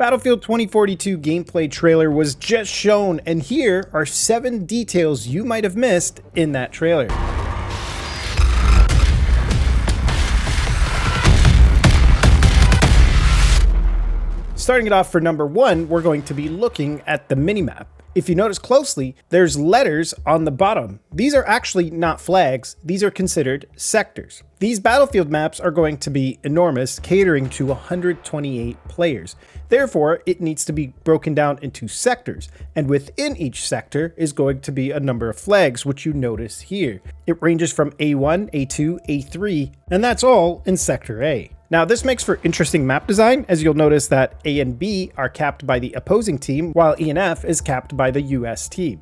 Battlefield 2042 gameplay trailer was just shown, and here are 7 details you might have missed in that trailer. Starting it off for number 1, we're going to be looking at the minimap. If you notice closely, there's letters on the bottom. These are actually not flags, these are considered sectors. These Battlefield maps are going to be enormous, catering to 128 players. Therefore, it needs to be broken down into sectors, and within each sector is going to be a number of flags, which you notice here. It ranges from A1, A2, A3, and that's all in Sector A. Now, this makes for interesting map design, as you'll notice that A and B are capped by the opposing team, while E and F is capped by the US team.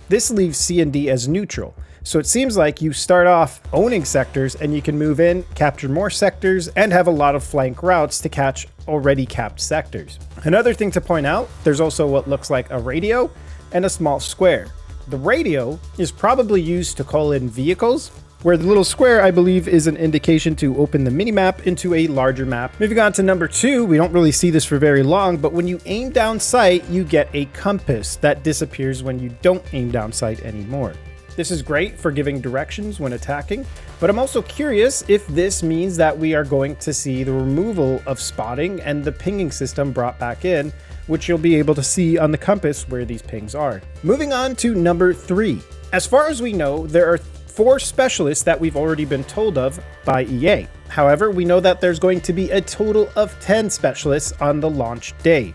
This leaves C and D as neutral, so it seems like you start off owning sectors and you can move in, capture more sectors, and have a lot of flank routes to catch already capped sectors. Another thing to point out, there's also what looks like a radio and a small square. The radio is probably used to call in vehicles, where the little square, I believe, is an indication to open the minimap into a larger map. Moving on to number 2, we don't really see this for very long, but when you aim down sight, you get a compass that disappears when you don't aim down sight anymore. This is great for giving directions when attacking, but I'm also curious if this means that we are going to see the removal of spotting and the pinging system brought back in, which you'll be able to see on the compass where these pings are. Moving on to number 3. As far as we know, there are 4 specialists that we've already been told of by EA. However, we know that there's going to be a total of 10 specialists on the launch day.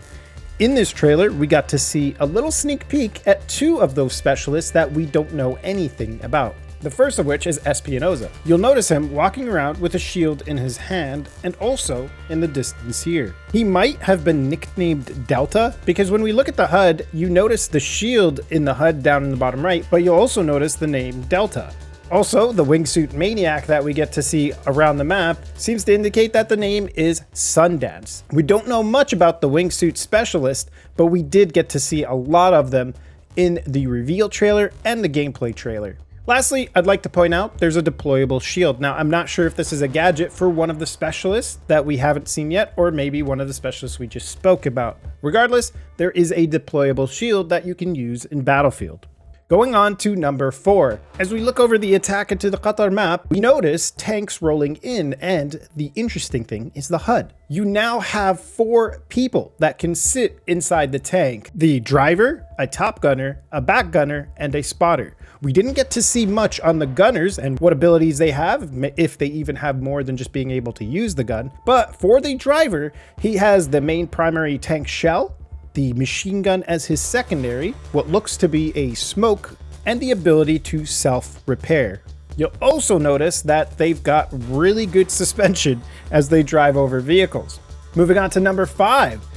In this trailer, we got to see a little sneak peek at 2 of those specialists that we don't know anything about. The first of which is Espinoza. You'll notice him walking around with a shield in his hand and also in the distance here. He might have been nicknamed Delta because when we look at the HUD, you notice the shield in the HUD down in the bottom right, but you'll also notice the name Delta. Also, the wingsuit maniac that we get to see around the map seems to indicate that the name is Sundance. We don't know much about the wingsuit specialist, but we did get to see a lot of them in the reveal trailer and the gameplay trailer. Lastly, I'd like to point out there's a deployable shield. Now, I'm not sure if this is a gadget for one of the specialists that we haven't seen yet, or maybe one of the specialists we just spoke about. Regardless, there is a deployable shield that you can use in Battlefield. Going on to number 4. As we look over the attack into the Qatar map, we notice tanks rolling in, and the interesting thing is the HUD. You now have 4 people that can sit inside the tank. The driver, a top gunner, a back gunner, and a spotter. We didn't get to see much on the gunners and what abilities they have, if they even have more than just being able to use the gun. But for the driver, he has the main primary tank shell, the machine gun as his secondary, what looks to be a smoke, and the ability to self-repair. You'll also notice that they've got really good suspension as they drive over vehicles. Moving on to number 5.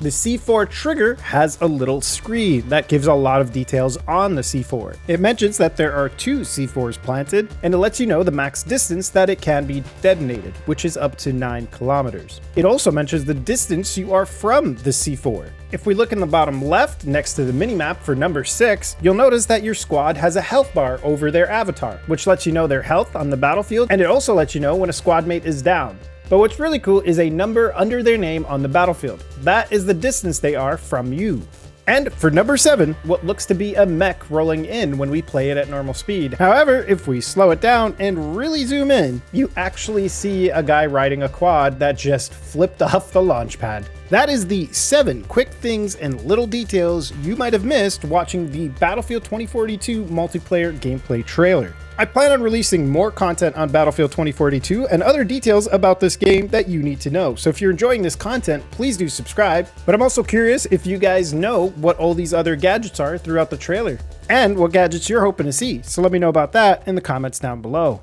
The C4 trigger has a little screen that gives a lot of details on the C4. It mentions that there are 2 C4s planted, and it lets you know the max distance that it can be detonated, which is up to 9 kilometers. It also mentions the distance you are from the C4. If we look in the bottom left next to the minimap for number 6, you'll notice that your squad has a health bar over their avatar, which lets you know their health on the battlefield, and it also lets you know when a squad mate is down. But what's really cool is a number under their name on the battlefield. That is the distance they are from you. And for number 7, what looks to be a mech rolling in when we play it at normal speed. However, if we slow it down and really zoom in, you actually see a guy riding a quad that just flipped off the launch pad. That is the 7 quick things and little details you might have missed watching the Battlefield 2042 multiplayer gameplay trailer. I plan on releasing more content on Battlefield 2042 and other details about this game that you need to know. So if you're enjoying this content, please do subscribe. But I'm also curious if you guys know what all these other gadgets are throughout the trailer and what gadgets you're hoping to see. So let me know about that in the comments down below.